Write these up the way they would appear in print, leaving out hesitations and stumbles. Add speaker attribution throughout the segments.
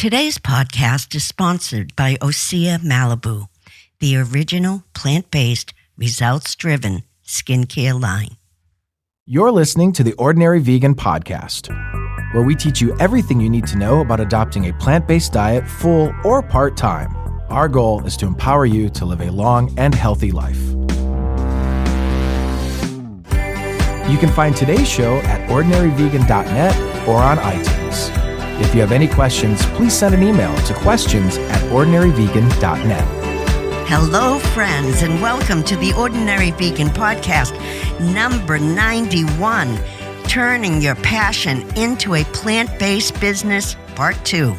Speaker 1: Today's podcast is sponsored by Osea Malibu, the original plant-based, results-driven skincare line.
Speaker 2: You're listening to the Ordinary Vegan Podcast, where we teach you everything you need to know about adopting a plant-based diet full or part-time. Our goal is to empower you to live a long and healthy life. You can find today's show at ordinaryvegan.net or on iTunes. If you have any questions, please send an email to questions@ordinaryvegan.net.
Speaker 1: Hello, friends, and welcome to the Ordinary Vegan Podcast, number 91, Turning Your Passion into a Plant-Based Business, Part 2.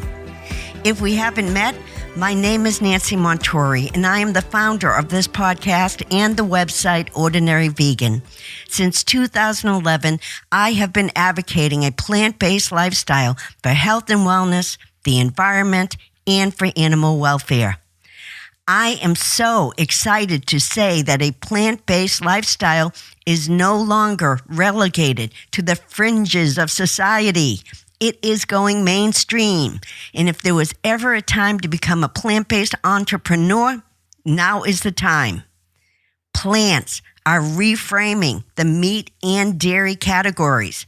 Speaker 1: If we haven't met, my name is Nancy Montori, and I am the founder of this podcast and the website Ordinary Vegan. Since 2011, I have been advocating a plant-based lifestyle for health and wellness, the environment, and for animal welfare. I am so excited to say that a plant-based lifestyle is no longer relegated to the fringes of society. It is going mainstream. And if there was ever a time to become a plant-based entrepreneur, now is the time. Plants are reframing the meat and dairy categories.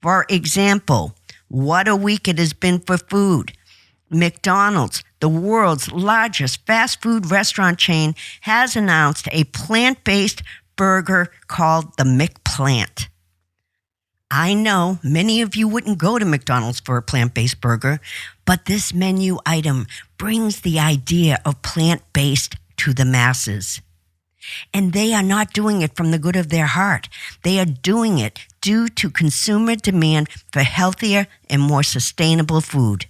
Speaker 1: For example, what a week it has been for food. McDonald's, the world's largest fast food restaurant chain, has announced a plant-based burger called the McPlant. I know many of you wouldn't go to McDonald's for a plant-based burger, but this menu item brings the idea of plant-based to the masses. And they are not doing it from the good of their heart. They are doing it due to consumer demand for healthier and more sustainable food.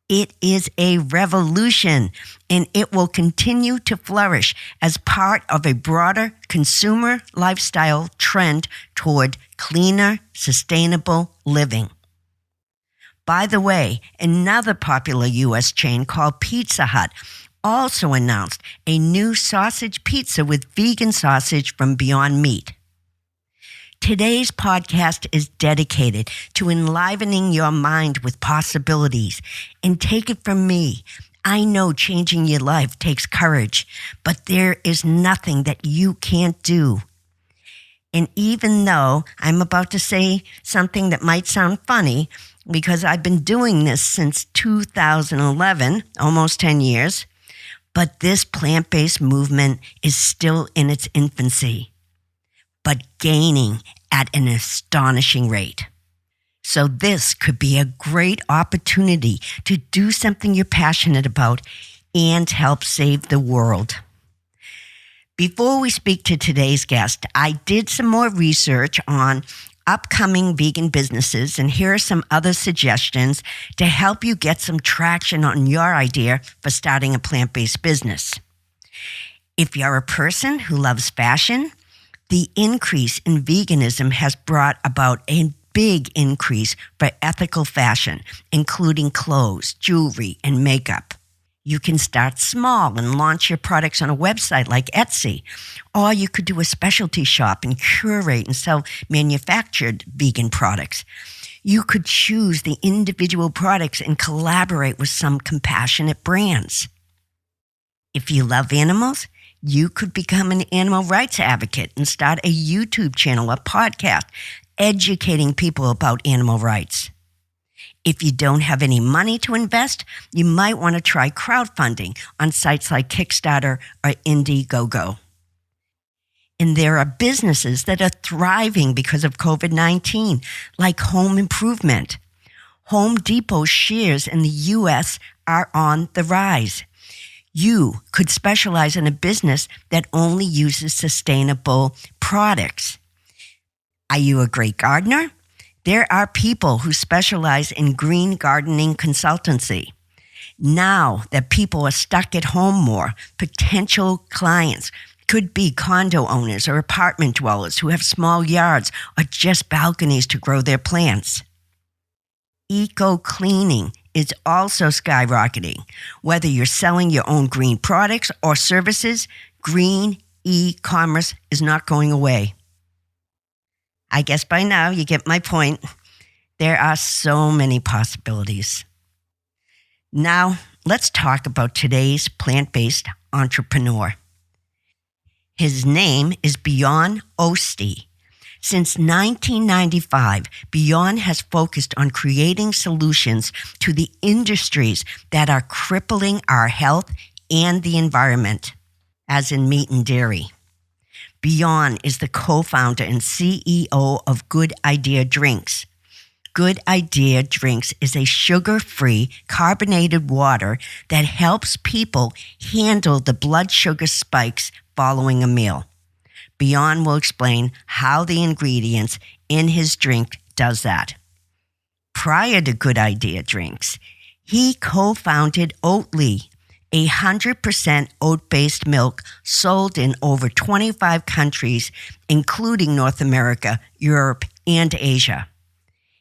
Speaker 1: It is a revolution, and it will continue to flourish as part of a broader consumer lifestyle trend toward cleaner, sustainable living. By the way, another popular U.S. chain called Pizza Hut also announced a new sausage pizza with vegan sausage from Beyond Meat. Today's podcast is dedicated to enlivening your mind with possibilities. And take it from me, I know changing your life takes courage, but there is nothing that you can't do. And even though I'm about to say something that might sound funny, because I've been doing this since 2011, almost 10 years, but this plant-based movement is still in its infancy, but gaining at an astonishing rate. So this could be a great opportunity to do something you're passionate about and help save the world. Before we speak to today's guest, I did some more research on upcoming vegan businesses, and here are some other suggestions to help you get some traction on your idea for starting a plant-based business. If you're a person who loves fashion, the increase in veganism has brought about a big increase for ethical fashion, including clothes, jewelry, and makeup. You can start small and launch your products on a website like Etsy, or you could do a specialty shop and curate and sell manufactured vegan products. You could choose the individual products and collaborate with some compassionate brands. If you love animals, you could become an animal rights advocate and start a YouTube channel, a podcast, educating people about animal rights. If you don't have any money to invest, you might want to try crowdfunding on sites like Kickstarter or Indiegogo. And there are businesses that are thriving because of COVID-19, like home improvement. Home Depot shares in the U.S. are on the rise. You could specialize in a business that only uses sustainable products. Are you a great gardener? There are people who specialize in green gardening consultancy. Now that people are stuck at home more, potential clients could be condo owners or apartment dwellers who have small yards or just balconies to grow their plants. Eco-cleaning is also skyrocketing. Whether you're selling your own green products or services, green e-commerce is not going away. I guess by now you get my point. There are so many possibilities. Now, let's talk about today's plant-based entrepreneur. His name is Björn Öste. Since 1995, Björn has focused on creating solutions to the industries that are crippling our health and the environment, as in meat and dairy. Björn is the co-founder and CEO of Good Idea Drinks. Good Idea Drinks is a sugar-free carbonated water that helps people handle the blood sugar spikes following a meal. Björn will explain how the ingredients in his drink does that. Prior to Good Idea Drinks, he co-founded Oatly, 100% oat-based milk sold in over 25 countries, including North America, Europe, and Asia.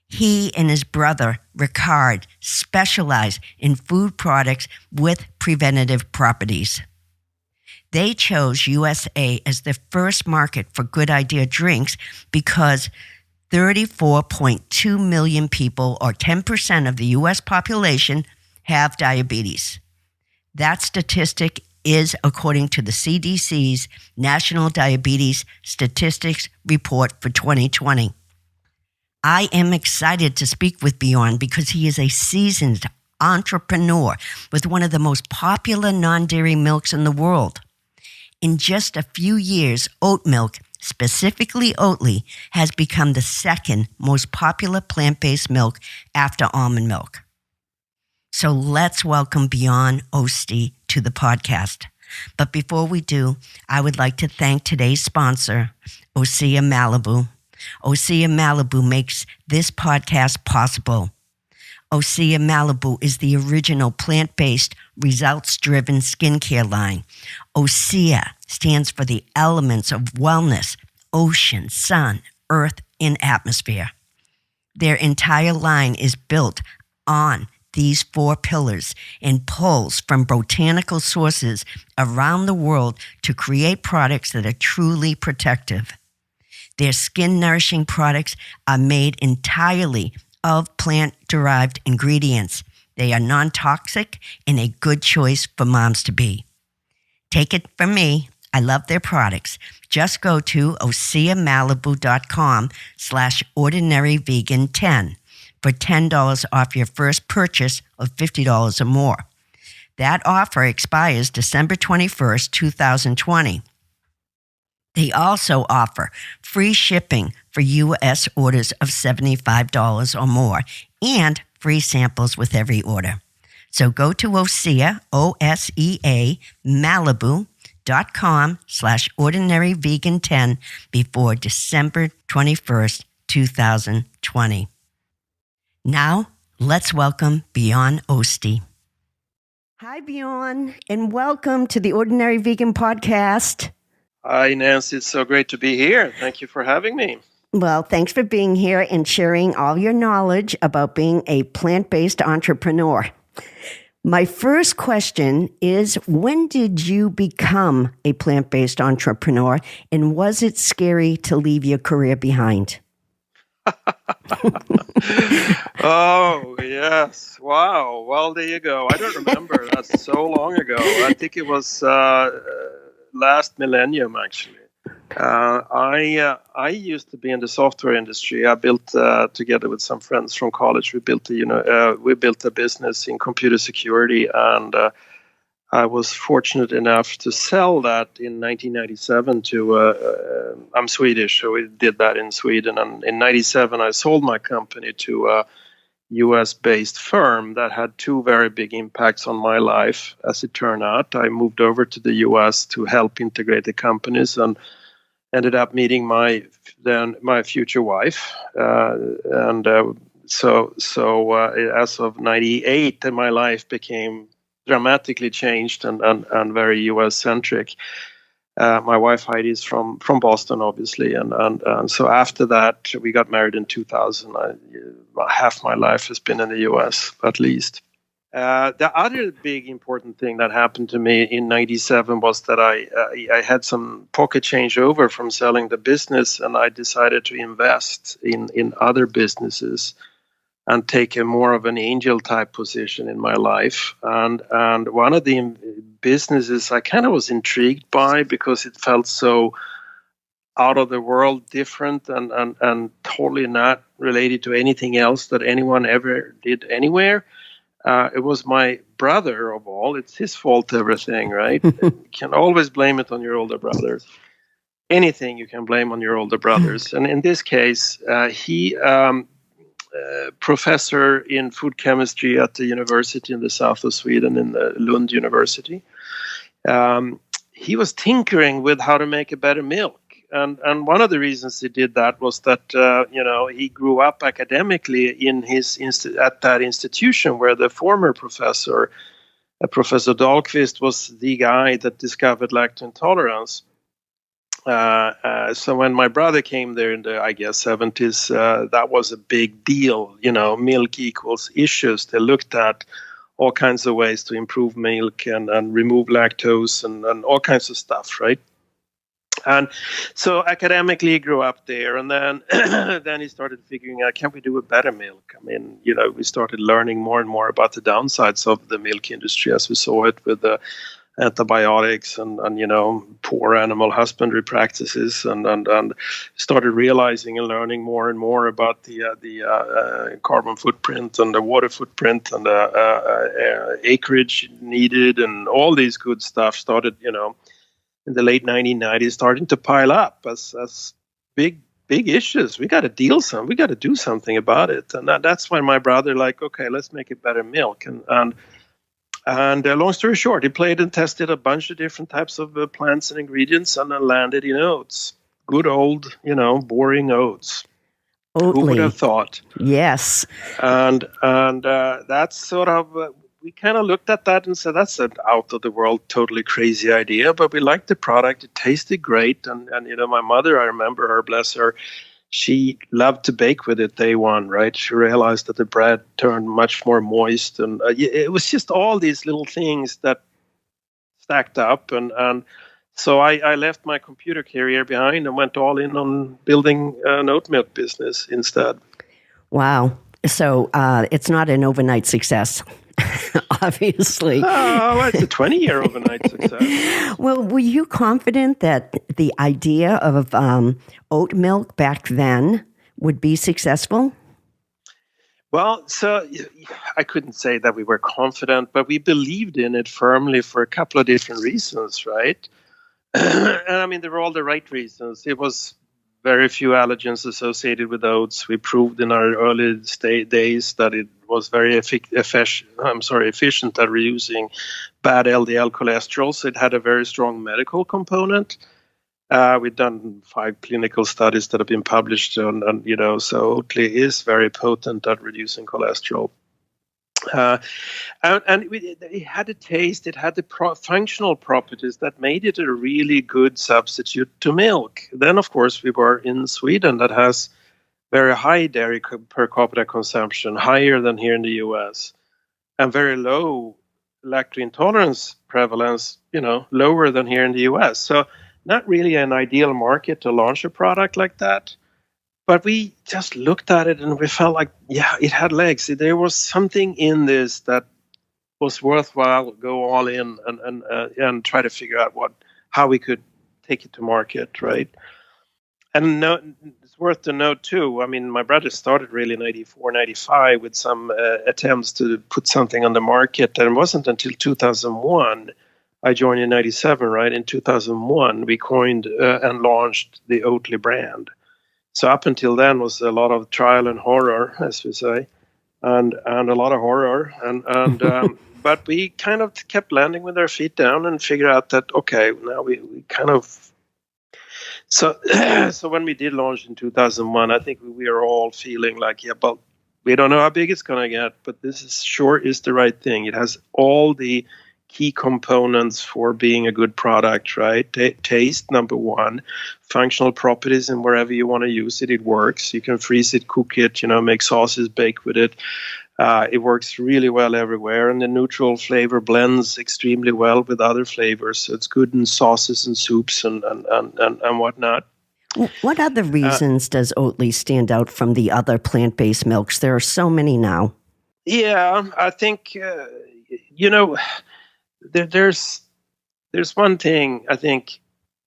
Speaker 1: He and his brother, Rickard, specialize in food products with preventative properties. They chose USA as the first market for Good Idea Drinks because 34.2 million people, or 10% of the U.S. population, have diabetes. That statistic is according to the CDC's National Diabetes Statistics Report for 2020. I am excited to speak with Björn because he is a seasoned entrepreneur with one of the most popular non-dairy milks in the world. In just a few years, oat milk, specifically Oatly, has become the second most popular plant-based milk after almond milk. So let's welcome Björn Öste to the podcast. But before we do, I would like to thank today's sponsor, Osea Malibu. Osea Malibu makes this podcast possible. Osea Malibu is the original plant-based, results-driven skincare line. Osea stands for the elements of wellness, ocean, sun, earth, and atmosphere. Their entire line is built on these 4 pillars and pulls from botanical sources around the world to create products that are truly protective. Their skin-nourishing products are made entirely of plant-derived ingredients. They are non-toxic and a good choice for moms-to-be. Take it from me, I love their products. Just go to oseamalibu.com/ordinaryvegan10 for $10 off your first purchase of $50 or more. That offer expires December 21st, 2020. They also offer free shipping for U.S. orders of $75 or more and free samples with every order. So go to Osea, O-S-E-A, Malibu.com/ordinaryvegan10 before December 21st, 2020. Now, let's welcome Björn Öste. Hi, Björn, and welcome to the Ordinary Vegan Podcast.
Speaker 3: Hi, Nancy. It's so great to be here. Thank you for having me.
Speaker 1: Well, thanks for being here and sharing all your knowledge about being a plant-based entrepreneur. My first question is, when did you become a plant-based entrepreneur, and was it scary to leave your career behind?
Speaker 3: Oh, yes. Wow. Well, there you go. I don't remember. That's so long ago. I think it was last millennium, actually. I used to be in the software industry. I built together with some friends from college. We built a business in computer security, and I was fortunate enough to sell that in 1997 to. I'm Swedish, so we did that in Sweden. And in '97, I sold my company to a U.S.-based firm that had 2 very big impacts on my life. As it turned out, I moved over to the U.S. to help integrate the companies and ended up meeting my future wife. So as of '98, my life became dramatically changed and very U.S.-centric. My wife Heidi is from Boston, obviously, and so after that we got married in 2000. Half my life has been in the U.S. at least. The other big important thing that happened to me in '97 was that I had some pocket change over from selling the business, and I decided to invest in other businesses. and take a more of an angel type position in my life. And one of the businesses I kind of was intrigued by because it felt so out of the world, different, and totally not related to anything else that anyone ever did anywhere. It was my brother of all. It's his fault, everything, right? You can always blame it on your older brothers. Anything you can blame on your older brothers. And in this case, he professor in food chemistry at the university in the south of Sweden, in the Lund University. He was tinkering with how to make a better milk. And one of the reasons he did that was that, he grew up academically in at that institution where the former professor, Professor Dahlqvist, was the guy that discovered lactose intolerance. So when my brother came there in the, 70s, that was a big deal. Milk equals issues. They looked at all kinds of ways to improve milk and remove lactose and all kinds of stuff, right? And so academically he grew up there, and then then he started figuring out, can we do a better milk? I mean, we started learning more and more about the downsides of the milk industry as we saw it with the antibiotics and poor animal husbandry practices, and started realizing and learning more and more about the carbon footprint and the water footprint and the acreage needed, and all these good stuff started, in the late 1990s, starting to pile up as big issues. We got to we got to do something about it. And that's when my brother, okay, let's make it better milk. And long story short, he played and tested a bunch of different types of plants and ingredients, and then landed in oats. Good old, boring oats.
Speaker 1: Oatly.
Speaker 3: Who would have thought?
Speaker 1: Yes.
Speaker 3: And that's sort of... we kind of looked at that and said, that's an out-of-the-world, totally crazy idea, but we liked the product. It tasted great. And my mother, I remember her, bless her, she loved to bake with it day one, right? She realized that the bread turned much more moist. And it was just all these little things that stacked up. And so I left my computer career behind and went all in on building an oat milk business instead.
Speaker 1: Wow. So it's not an overnight success. Obviously.
Speaker 3: Oh, it's a 20-year overnight success.
Speaker 1: Well, were you confident that the idea of oat milk back then would be successful?
Speaker 3: Well, so I couldn't say that we were confident, but we believed in it firmly for a couple of different reasons, right? And I mean, they were all the right reasons. It was very few allergens associated with oats. We proved in our early days that it was very efficient at reducing bad LDL cholesterol. So it had a very strong medical component. We've done 5 clinical studies that have been published, so Oatly is very potent at reducing cholesterol. It had a taste, it had the functional properties that made it a really good substitute to milk. Then, of course, we were in Sweden that has very high dairy per capita consumption, higher than here in the US, and very low lactose intolerance prevalence, lower than here in the US. So not really an ideal market to launch a product like that. But we just looked at it and we felt like, yeah, it had legs. There was something in this that was worthwhile. Go all in and try to figure out how we could take it to market, right? And it's worth to note too. I mean, my brother started really in 94, 95 with some attempts to put something on the market, and it wasn't until 2001. I joined in 97, right? In 2001, we coined and launched the Oatly brand. So up until then was a lot of trial and horror, as we say, and a lot of horror. And but we kind of kept landing with our feet down and figured out that, okay, now we kind of... So when we did launch in 2001, I think we were all feeling like, yeah, but we don't know how big it's going to get, but this is the right thing. It has all the key components for being a good product, right? Taste, number one. Functional properties, and wherever you want to use it, it works. You can freeze it, cook it, make sauces, bake with it. It works really well everywhere, and the neutral flavor blends extremely well with other flavors. So it's good in sauces and soups and whatnot.
Speaker 1: What other reasons does Oatly stand out from the other plant-based milks? There are so many now.
Speaker 3: Yeah, I think there's one thing I think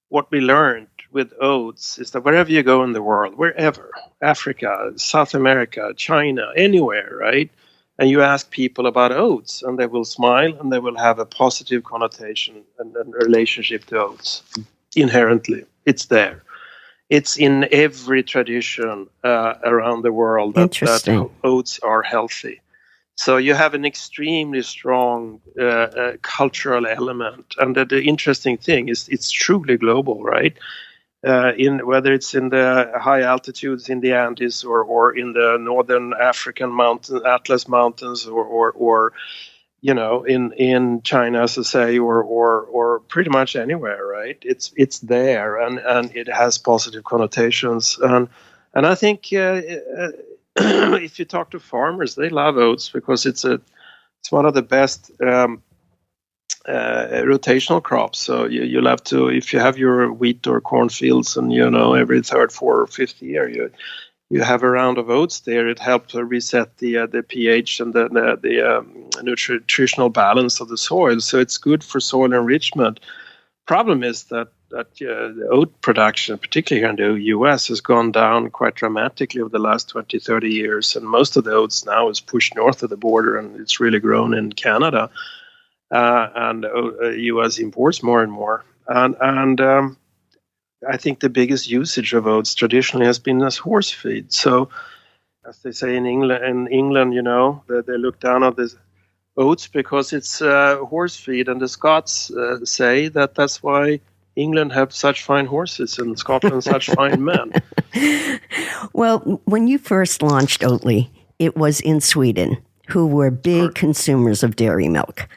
Speaker 3: what we learned with oats is that wherever you go in the world, wherever, Africa, South America, China, anywhere, right? And you ask people about oats, and they will smile and they will have a positive connotation and relationship to oats inherently. It's there. It's in every tradition around the world that oats are healthy. So you have an extremely strong cultural element, and the interesting thing is it's truly global, right? In whether it's in the high altitudes in the Andes or in the northern African mountain Atlas mountains or in China, as I say, or pretty much anywhere, right? It's there, and it has positive connotations, and I think if you talk to farmers, they love oats because it's one of the best rotational crops. So you'll have to, if you have your wheat or corn fields, and every third, fourth, or fifth year you have a round of oats there. It helps to reset the pH and the nutritional balance of the soil. So it's good for soil enrichment. Problem is that the oat production, particularly here in the U.S., has gone down quite dramatically over the last 20, 30 years. And most of the oats now is pushed north of the border, and it's really grown in Canada. And U.S. imports more and more. And I think the biggest usage of oats traditionally has been as horse feed. So, as they say in England, they look down on this oats because it's horse feed, and the Scots say that's why England have such fine horses and Scotland such fine men.
Speaker 1: Well, when you first launched Oatly, it was in Sweden, who were big consumers of dairy milk.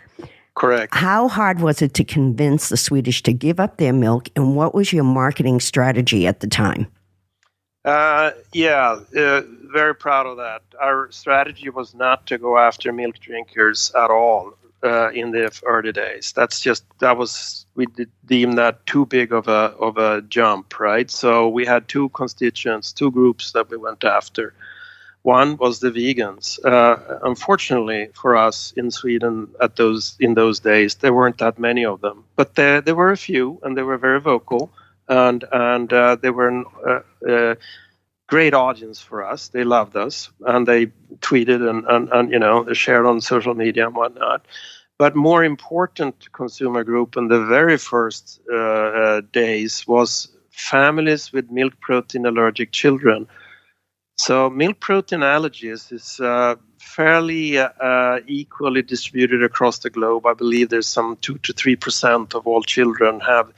Speaker 3: Correct.
Speaker 1: How hard was it to convince the Swedish to give up their milk, and what was your marketing strategy at the time?
Speaker 3: Very proud of that. Our strategy was not to go after milk drinkers at all in the early days. We deemed that too big of a jump, right? So we had two groups that we went after. One was the vegans. Unfortunately for us in Sweden in those days, there weren't that many of them, but there were a few, and they were very vocal, and they were a great audience for us. They loved us, and they tweeted and shared on social media and whatnot. But more important consumer group in the very first days was families with milk protein allergic children. So milk protein allergies is fairly equally distributed across the globe. I believe there's some 2 to 3% of all children have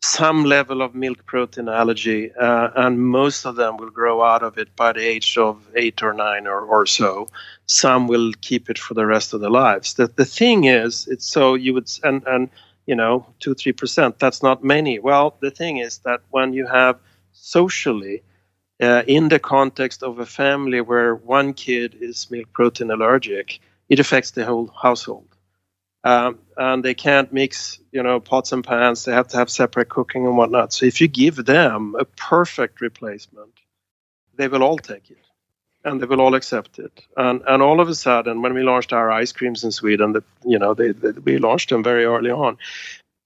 Speaker 3: some level of milk protein allergy, and most of them will grow out of it by the age of 8 or 9 or so. Some will keep it for the rest of their lives. The thing is, it's so you would, and 2-3%, that's not many. Well, the thing is that when you have socially, in the context of a family where one kid is milk protein allergic, it affects the whole household. And they can't mix, pots and pans. They have to have separate cooking and whatnot. So if you give them a perfect replacement, they will all take it, and they will all accept it. And all of a sudden, when we launched our ice creams in Sweden, we launched them very early on,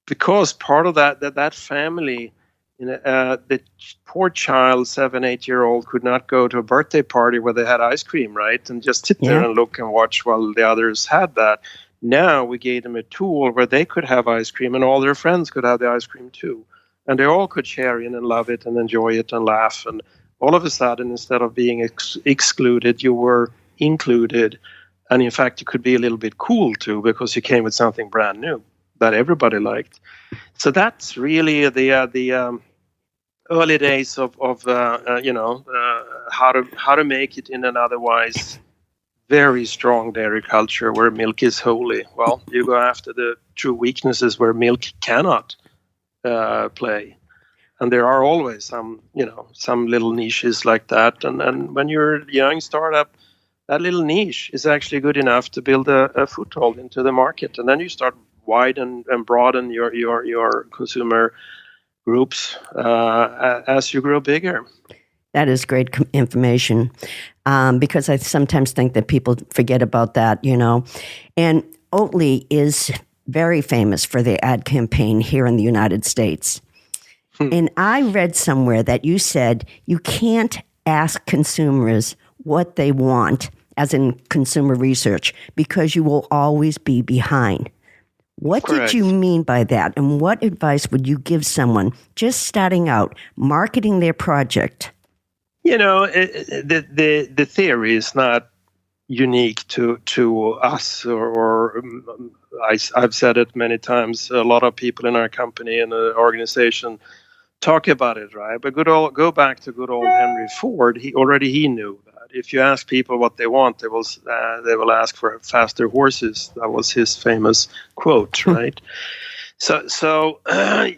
Speaker 3: because part of that family. The poor child, 7-8-year-old, could not go to a birthday party where they had ice cream, right? And just sit there and look and watch while the others had that. Now we gave them a tool where they could have ice cream, and all their friends could have the ice cream too. And they all could share in and love it and enjoy it and laugh. And all of a sudden, instead of being excluded, you were included. And in fact, you could be a little bit cool too, because you came with something brand new that everybody liked. So that's really the early days of how to make it in an otherwise very strong dairy culture where milk is holy. Well, you go after the true weaknesses where milk cannot play, and there are always some little niches like that. And when you're a young startup, that little niche is actually good enough to build a foothold into the market, and then you start widen and broaden your consumer groups as you grow bigger.
Speaker 1: That is great information, because I sometimes think that people forget about that, And Oatly is very famous for their ad campaign here in the United States. And I read somewhere that you said you can't ask consumers what they want, as in consumer research, because you will always be behind. What
Speaker 3: Correct.
Speaker 1: did you mean by that? And what advice would you give someone just starting out marketing their project?
Speaker 3: The theory is not unique to us, or I've said it many times. A lot of people in our company and the organization talk about it, right? But go back to good old Henry Ford. He knew that if you ask people what they want, they will ask for faster horses. That was his famous quote, right? So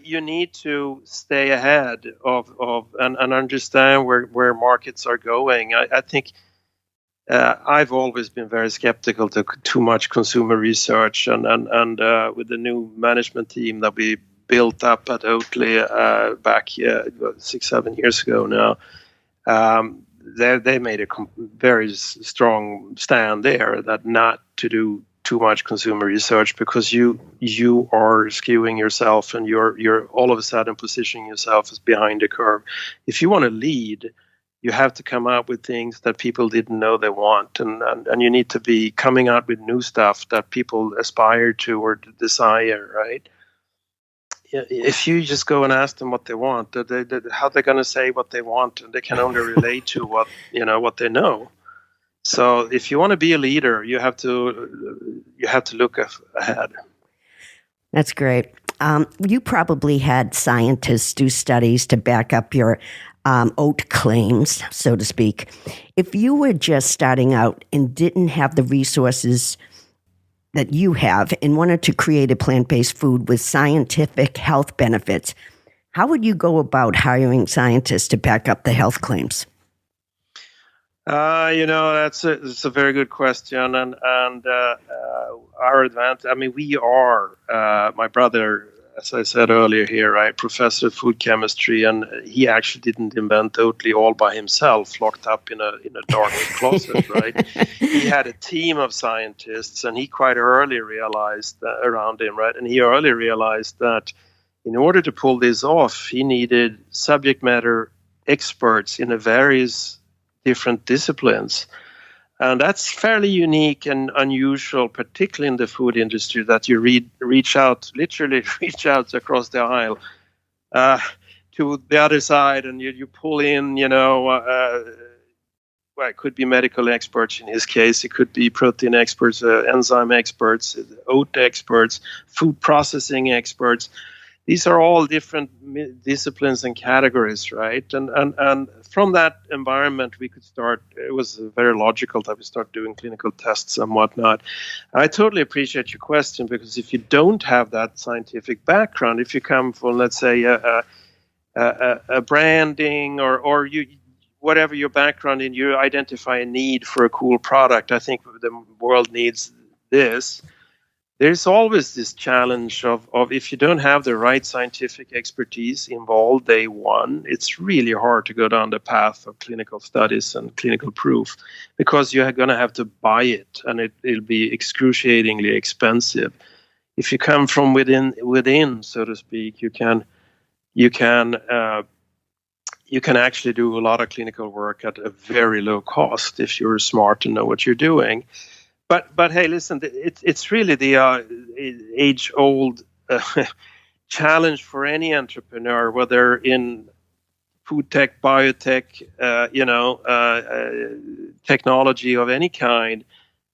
Speaker 3: you need to stay ahead of and understand where markets are going. I think I've always been very skeptical to too much consumer research, and with the new management team that we built up at Oatly back 6-7 years ago now. They made a very strong stand there that not to do too much consumer research, because you are skewing yourself, and you're all of a sudden positioning yourself as behind the curve. If you want to lead, you have to come out with things that people didn't know they want, and you need to be coming out with new stuff that people aspire to or desire, right? If you just go and ask them what they want, how they're going to say what they want, and they can only relate to what they know. So if you want to be a leader, you have to look ahead.
Speaker 1: That's great. You probably had scientists do studies to back up your oat claims, so to speak. If you were just starting out and didn't have the resources that you have and wanted to create a plant-based food with scientific health benefits, how would you go about hiring scientists to back up the health claims?
Speaker 3: That's a very good question, and our advantage. I mean, we are my brother, as I said earlier here, right, professor of food chemistry, and he actually didn't invent Oatly all by himself, locked up in a dark closet, right? He had a team of scientists, and he quite early realized around him, right, and he early realized that in order to pull this off, he needed subject matter experts in various different disciplines. And that's fairly unique and unusual, particularly in the food industry, that you reach out across the aisle to the other side, and you pull in, it could be medical experts in his case, it could be protein experts, enzyme experts, oat experts, food processing experts. These are all different disciplines and categories, right? And from that environment, we could start. It was very logical that we start doing clinical tests and whatnot. I totally appreciate your question, because if you don't have that scientific background, if you come from, let's say, a branding or you, whatever your background in, you identify a need for a cool product. I think the world needs this. There's always this challenge of if you don't have the right scientific expertise involved day one, it's really hard to go down the path of clinical studies and clinical proof, because you're going to have to buy it, and it'll be excruciatingly expensive. If you come from within, so to speak, you can actually do a lot of clinical work at a very low cost if you're smart and know what you're doing. But hey, listen, it's really the age-old challenge for any entrepreneur, whether in food tech, biotech, technology of any kind,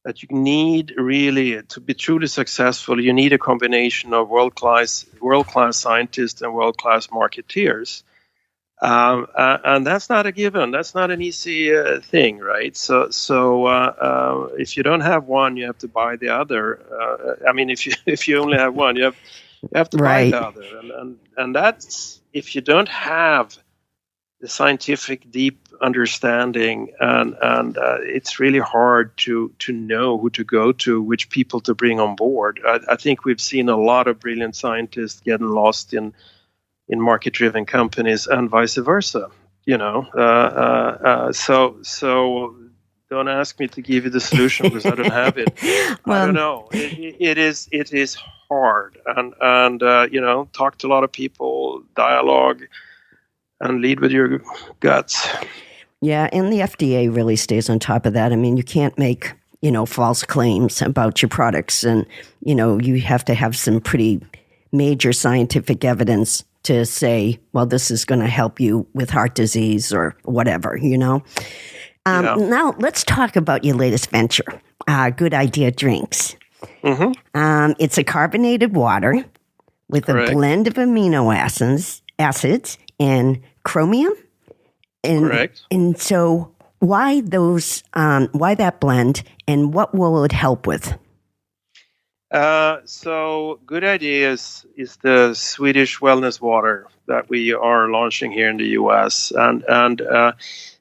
Speaker 3: that you need really to be truly successful. You need a combination of world-class scientists and world-class marketeers. And that's not a given. That's not an easy thing, right? So if you don't have one, you have to buy the other. If you only have one, you have to buy the other. And that's, if you don't have the scientific deep understanding, and it's really hard to know who to go to, which people to bring on board. I think we've seen a lot of brilliant scientists getting lost in in market-driven companies and vice versa. So don't ask me to give you the solution because I don't have it.
Speaker 1: Well,
Speaker 3: I don't know. It is hard, and talk to a lot of people, dialogue, and lead with your guts.
Speaker 1: yeah, and the FDA really stays on top of that. I mean, you can't make, false claims about your products, and, you have to have some pretty major scientific evidence to say, well, this is going to help you with heart disease or whatever, Now, let's talk about your latest venture, Good Idea Drinks.
Speaker 3: Mm-hmm.
Speaker 1: It's a carbonated water with a blend of amino acids and chromium.
Speaker 3: Correct.
Speaker 1: And so why that blend, and what will it help with?
Speaker 3: So Good Ideas is the Swedish wellness water that we are launching here in the US. And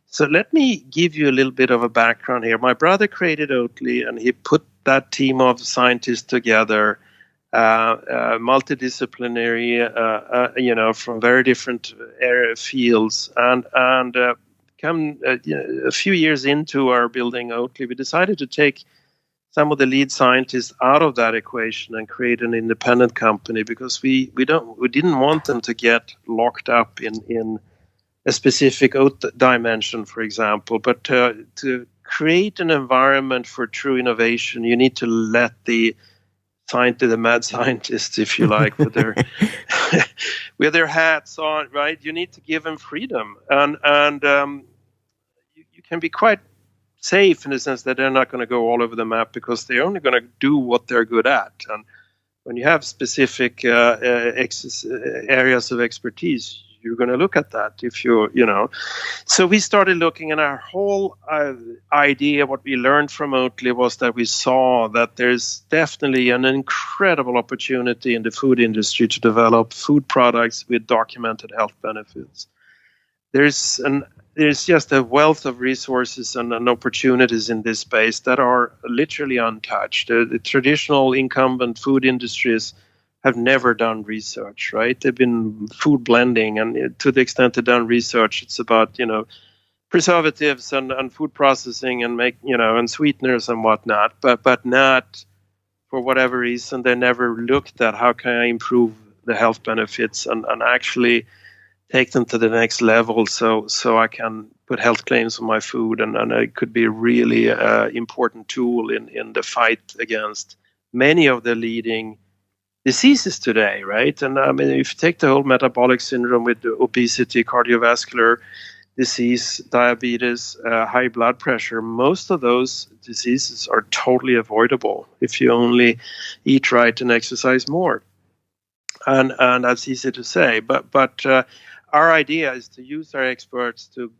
Speaker 3: so let me give you a little bit of a background here. My brother created Oatly, and he put that team of scientists together, multidisciplinary, from very different fields. And a few years into our building Oatly, we decided to take some of the lead scientists out of that equation and create an independent company, because we didn't want them to get locked up in a specific oat dimension, for example. But to create an environment for true innovation, you need to let the mad scientists, if you like, with their with their hats on, right? You need to give them freedom, and you can be quite safe in the sense that they're not going to go all over the map, because they're only going to do what they're good at. And when you have specific areas of expertise, you're going to look at that. So we started looking, and our whole idea, what we learned from Oatly, was that we saw that there's definitely an incredible opportunity in the food industry to develop food products with documented health benefits. There's just a wealth of resources and opportunities in this space that are literally untouched. The traditional incumbent food industries have never done research, right? They've been food blending, and to the extent they've done research, it's about, preservatives and food processing and and sweeteners and whatnot, but not, for whatever reason, they never looked at how can I improve the health benefits and actually take them to the next level, so I can put health claims on my food, and it could be a really important tool in the fight against many of the leading diseases today, right? And I mean, if you take the whole metabolic syndrome with obesity, cardiovascular disease, diabetes, high blood pressure, most of those diseases are totally avoidable if you only eat right and exercise more. And that's easy to say, but our idea is to use our experts to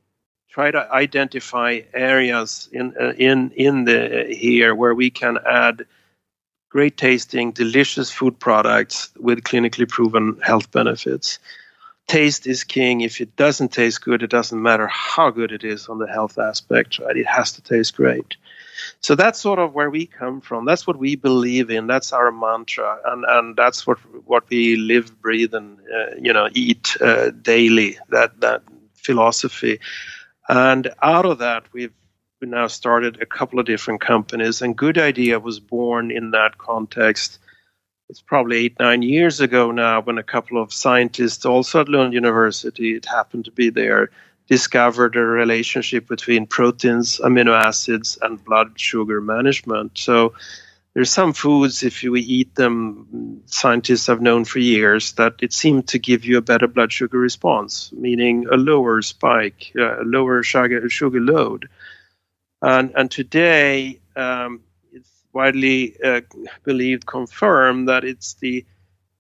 Speaker 3: try to identify areas in here where we can add great tasting, delicious food products with clinically proven health benefits. Taste is king. If it doesn't taste good, it doesn't matter how good it is on the health aspect, right? It has to taste great. So that's sort of where we come from. That's what we believe in. That's our mantra, and that's what we live, breathe, and eat daily. That philosophy, and out of that, we now started a couple of different companies. And Good Idea was born in that context. It's probably 8-9 years ago now, when a couple of scientists, also at Lund University, it happened to be there, discovered a relationship between proteins, amino acids, and blood sugar management. So there's some foods, if you eat them, scientists have known for years that it seemed to give you a better blood sugar response, meaning a lower spike, a lower sugar load. And today, it's widely believed, confirmed, that it's the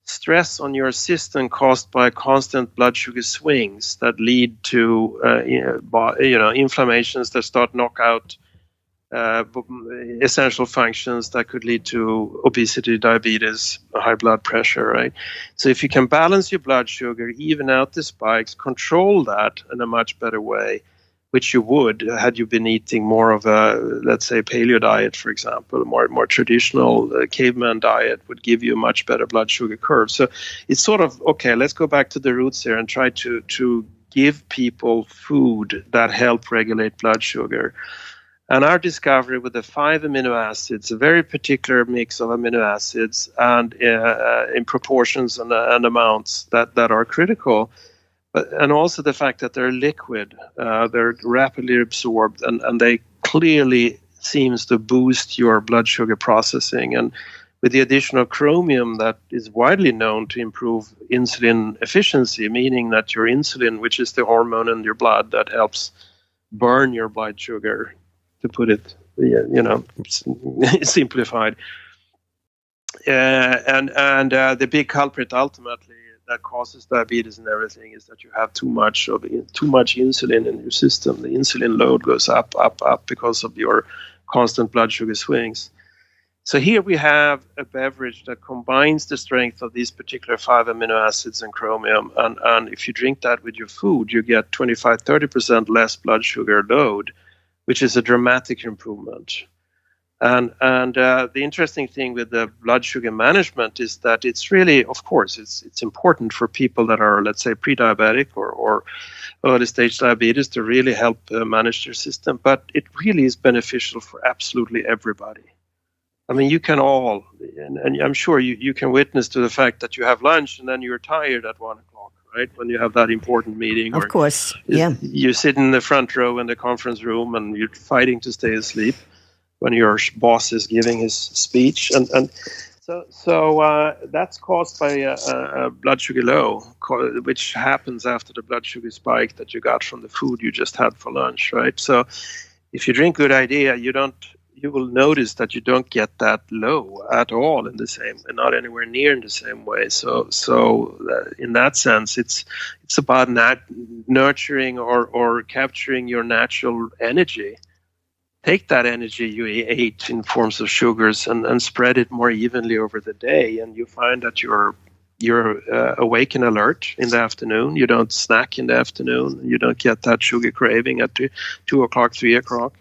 Speaker 3: stress on your system caused by constant blood sugar swings that lead to inflammations that start knock out essential functions that could lead to obesity, diabetes, high blood pressure, right? So if you can balance your blood sugar, even out the spikes, control that in a much better way, which you would had you been eating more of a, let's say, paleo diet, for example. A more traditional caveman diet would give you a much better blood sugar curve. So it's sort of, okay, let's go back to the roots here and try to give people food that help regulate blood sugar. And our discovery with the 5 amino acids, a very particular mix of amino acids, and in proportions and amounts that are critical, and also the fact that they're liquid, they're rapidly absorbed, and they clearly seems to boost your blood sugar processing. And with the addition of chromium, that is widely known to improve insulin efficiency, meaning that your insulin, which is the hormone in your blood that helps burn your blood sugar, to put it, simplified. And the big culprit ultimately that causes diabetes and everything is that you have too much insulin in your system. The insulin load goes up because of your constant blood sugar swings. So here we have a beverage that combines the strength of these particular 5 amino acids and chromium. And if you drink that with your food, you get 25-30% less blood sugar load, which is a dramatic improvement. And the interesting thing with the blood sugar management is that it's really, of course, it's important for people that are, let's say, pre-diabetic or early stage diabetes to really help manage their system. But it really is beneficial for absolutely everybody. I mean, you can all, and I'm sure you can witness to the fact that you have lunch and then you're tired at 1 o'clock, right? When you have that important meeting.
Speaker 1: Of course, yeah.
Speaker 3: You sit in the front row in the conference room and you're fighting to stay asleep when your boss is giving his speech. And so that's caused by a blood sugar low, which happens after the blood sugar spike that you got from the food you just had for lunch, right? So if you drink Good Idea, you will notice that you don't get that low at all in the same, and not anywhere near in the same way. So in that sense, it's about nurturing or capturing your natural energy. Take that energy you ate in forms of sugars and spread it more evenly over the day, and you find that you're awake and alert in the afternoon. You don't snack in the afternoon. You don't get that sugar craving at 2 o'clock, 3 o'clock.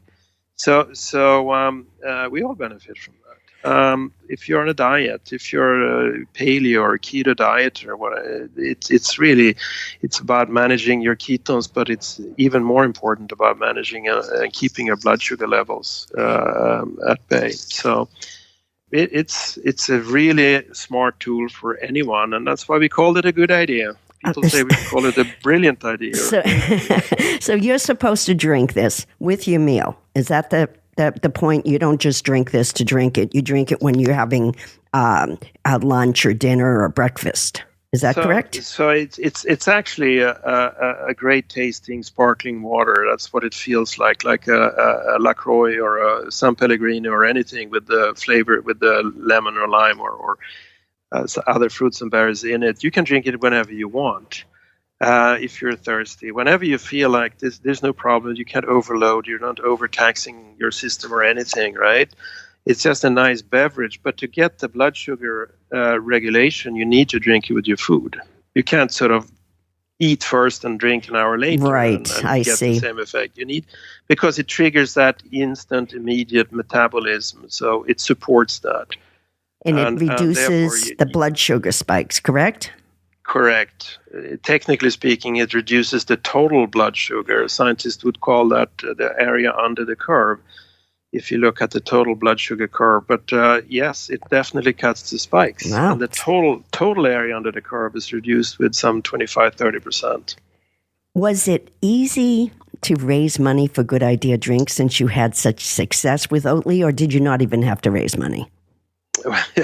Speaker 3: So we all benefit from that. If you're on a diet, if you're a paleo or a keto diet or what, it's about managing your ketones, but it's even more important about managing and keeping your blood sugar levels at bay. So it's a really smart tool for anyone, and that's why we call it a good idea. People say we call it a brilliant idea.
Speaker 1: So you're supposed to drink this with your meal. Is that the point? You don't just drink this to drink it. You drink it when you're having a lunch or dinner or breakfast. Is that correct?
Speaker 3: So it's actually a great tasting sparkling water. That's what it feels like a LaCroix or a San Pellegrino or anything with the flavor, with the lemon or lime or other fruits and berries in it. You can drink it whenever you want. If you're thirsty, whenever you feel like this, there's no problem. You can't overload. You're not overtaxing your system or anything, right? It's just a nice beverage. But to get the blood sugar regulation, you need to drink it with your food. You can't sort of eat first and drink an hour later,
Speaker 1: right?
Speaker 3: And
Speaker 1: I
Speaker 3: get
Speaker 1: see.
Speaker 3: the same effect. You need, because it triggers that instant, immediate metabolism. So it supports that.
Speaker 1: And it reduces the blood sugar spikes, correct?
Speaker 3: Correct. Technically speaking, it reduces the total blood sugar. Scientists would call that the area under the curve, if you look at the total blood sugar curve. But yes, it definitely cuts the spikes.
Speaker 1: Wow.
Speaker 3: And the total area under the curve is reduced with some 25-30%.
Speaker 1: Was it easy to raise money for Good Idea drinks since you had such success with Oatly, or did you not even have to raise money?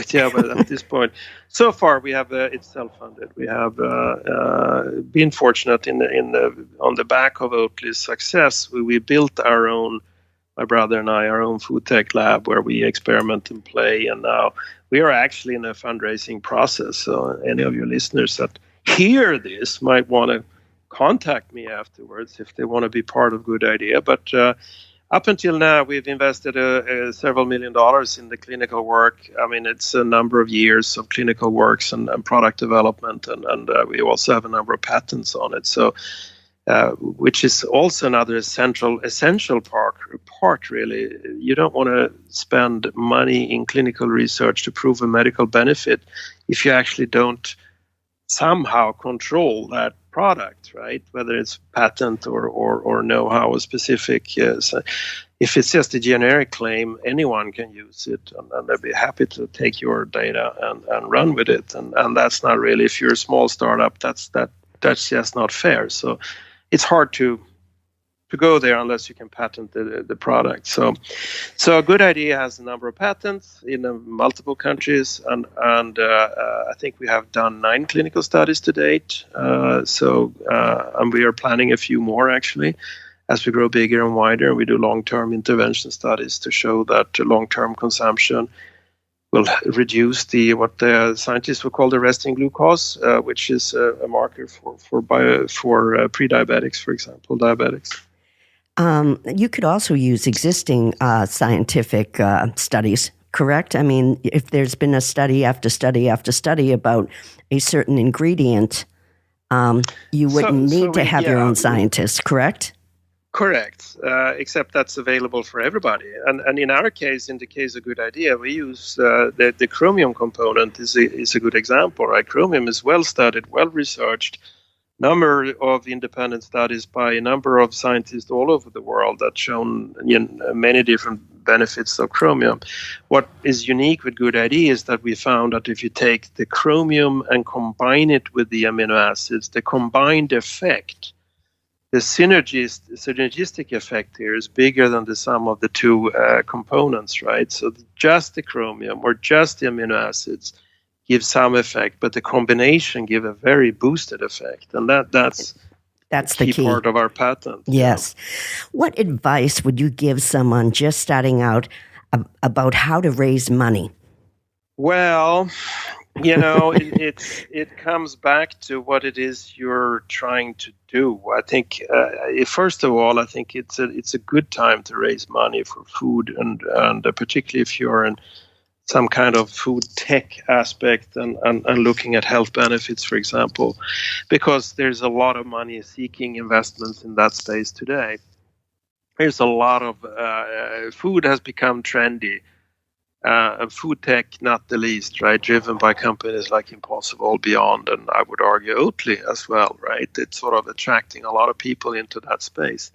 Speaker 3: Yeah, but at this point, so far we have it's self-funded. We have been fortunate on the back of Oatly's success. We built our own, my brother and I, our own food tech lab where we experiment and play. And now we are actually in a fundraising process. So any of your listeners that hear this might want to contact me afterwards if they want to be part of Good Idea. But up until now, we've invested several $1 million in the clinical work. I mean, it's a number of years of clinical works and product development, and we also have a number of patents on it. So which is also another essential part really. You don't want to spend money in clinical research to prove a medical benefit if you actually don't somehow control that product, right? Whether it's patent or know-how or specific. So if it's just a generic claim, anyone can use it, and they'll be happy to take your data and run with it. And that's not really, if you're a small startup, that's just not fair. So it's hard to go there unless you can patent the product. So a good idea has a number of patents in multiple countries, and I think we have done 9 clinical studies to date. And we are planning a few more actually as we grow bigger and wider. We do long-term intervention studies to show that long-term consumption will reduce what the scientists would call the resting glucose, which is a marker for pre-diabetics, for example, diabetics.
Speaker 1: You could also use existing scientific studies, correct? I mean, if there's been a study after study after study about a certain ingredient, you wouldn't need to have your own scientists, correct?
Speaker 3: Correct, except that's available for everybody. And in our case, in the case of Good Idea, we use the chromium component is a good example, right? Chromium is well studied, well researched, number of independent studies by a number of scientists all over the world that shown many different benefits of chromium. What is unique with Good Idea is that we found that if you take the chromium and combine it with the amino acids, the combined effect, the synergistic effect here is bigger than the sum of the two components, right? So just the chromium or just the amino acids give some effect, but the combination give a very boosted effect, and that's the key part of our patent.
Speaker 1: Yes. What advice would you give someone just starting out about how to raise money?
Speaker 3: Well, it comes back to what it is you're trying to do. I think first of all, I think it's a good time to raise money for food, and particularly if you're in some kind of food tech aspect and looking at health benefits, for example, because there's a lot of money seeking investments in that space today. There's a lot of food has become trendy. And food tech, not the least, right? Driven by companies like Impossible, Beyond, and I would argue Oatly as well, right? It's sort of attracting a lot of people into that space.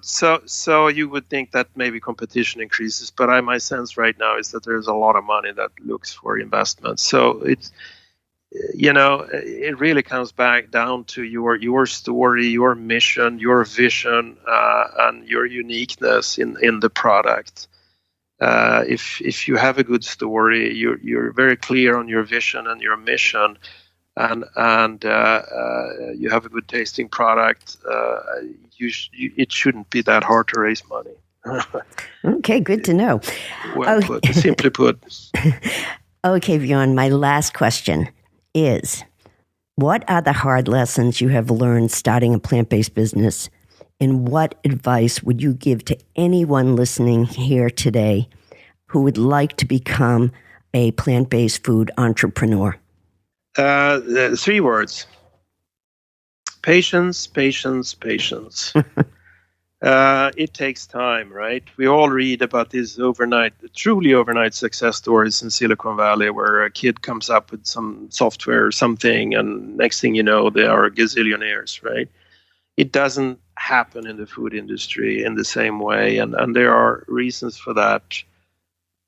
Speaker 3: So you would think that maybe competition increases, but my sense right now is that there's a lot of money that looks for investment. So it's, it really comes back down to your story, your mission, your vision, and your uniqueness in the product. If you have a good story, you're very clear on your vision and your mission, and you have a good tasting product, it shouldn't be that hard to raise money.
Speaker 1: Okay, good to know.
Speaker 3: Well put, simply put.
Speaker 1: Okay, Björn, my last question is, what are the hard lessons you have learned starting a plant-based business? And what advice would you give to anyone listening here today who would like to become a plant-based food entrepreneur?
Speaker 3: 3 words. Patience, patience, patience. It takes time, right? We all read about these truly overnight success stories in Silicon Valley where a kid comes up with some software or something, and next thing you know, they are gazillionaires, right? It doesn't happen in the food industry in the same way, and there are reasons for that.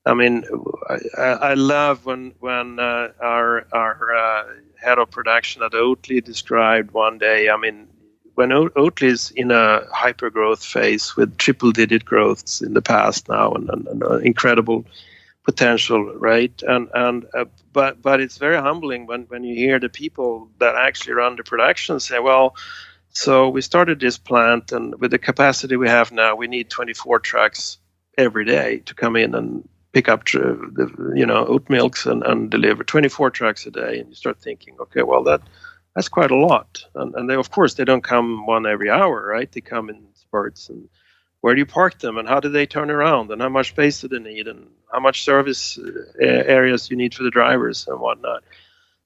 Speaker 3: I mean, I love when our head of production at Oatly described one day. I mean, when Oatly is in a hyper growth phase with triple digit growths in the past now, and incredible potential, right? But it's very humbling when you hear the people that actually run the production say, well, so we started this plant, and with the capacity we have now, we need 24 trucks every day to come in and pick up oat milks and deliver 24 trucks a day. And you start thinking, okay, well, that's quite a lot. And they, of course, they don't come one every hour, right? They come in spurts. And where do you park them? And how do they turn around? And how much space do they need? And how much service areas you need for the drivers and whatnot?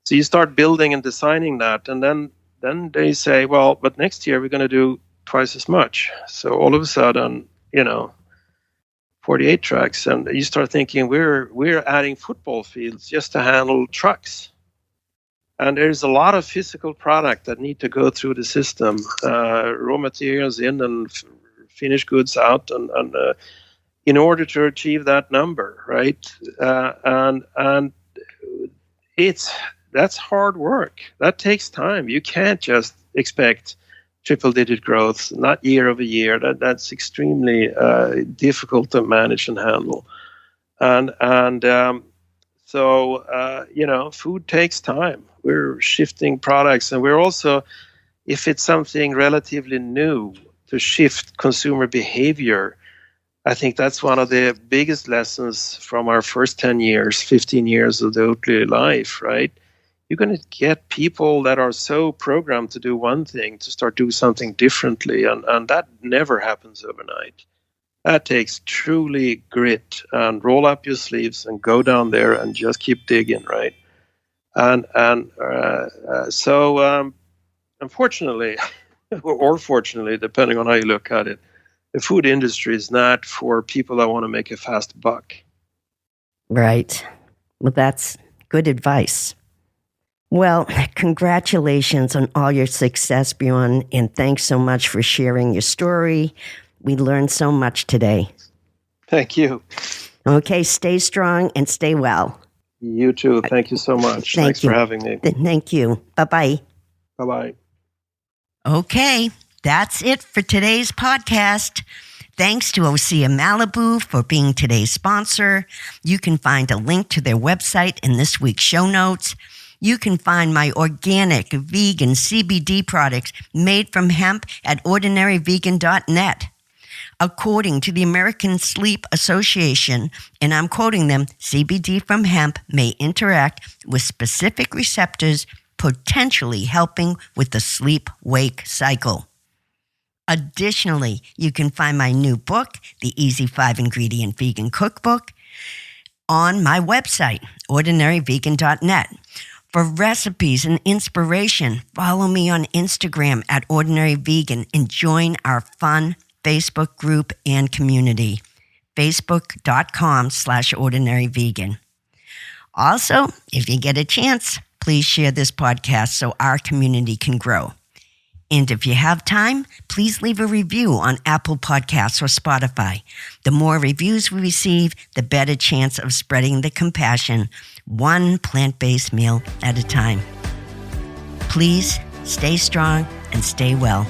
Speaker 3: So you start building and designing that. And then then they say, well, but next year we're going to do twice as much. So all of a sudden, 48 tracks, and you start thinking we're adding football fields just to handle trucks. And there's a lot of physical product that need to go through the system, raw materials in and finished goods out, and in order to achieve that number, right? And that's hard work. That takes time. You can't just expect triple-digit growth, not year over year. That's extremely difficult to manage and handle. So food takes time. We're shifting products, and we're also, if it's something relatively new, to shift consumer behavior. I think that's one of the biggest lessons from our first 10 years, 15 years of the Oatly life, right? You're going to get people that are so programmed to do one thing to start do something differently, and that never happens overnight. That takes truly grit, and roll up your sleeves and go down there and just keep digging, right? So unfortunately, or fortunately, depending on how you look at it, the food industry is not for people that want to make a fast buck.
Speaker 1: Right. Well, that's good advice. Well, congratulations on all your success, Björn, and thanks so much for sharing your story. We learned so much today.
Speaker 3: Thank you.
Speaker 1: Okay, stay strong and stay well.
Speaker 3: You too. Thank you so much. Thanks for having me.
Speaker 1: Thank you. Bye-bye.
Speaker 3: Bye-bye.
Speaker 1: Okay, that's it for today's podcast. Thanks to Osea Malibu for being today's sponsor. You can find a link to their website in this week's show notes. You can find my organic, vegan CBD products made from hemp at ordinaryvegan.net. According to the American Sleep Association, and I'm quoting them, CBD from hemp may interact with specific receptors, potentially helping with the sleep-wake cycle. Additionally, you can find my new book, The Easy 5-Ingredient Vegan Cookbook, on my website, ordinaryvegan.net. For recipes and inspiration, follow me on Instagram at Ordinary Vegan and join our fun Facebook group and community, facebook.com/ordinaryvegan. Also, if you get a chance, please share this podcast so our community can grow. And if you have time, please leave a review on Apple Podcasts or Spotify. The more reviews we receive, the better chance of spreading the compassion, one plant-based meal at a time. Please stay strong and stay well.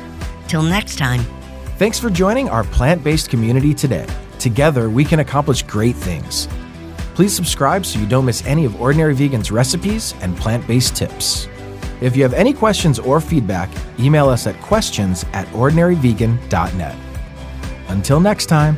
Speaker 1: Till next time.
Speaker 2: Thanks for joining our plant-based community today. Together, we can accomplish great things. Please subscribe so you don't miss any of Ordinary Vegan's recipes and plant-based tips. If you have any questions or feedback, email us at questions@ordinaryvegan.net. Until next time.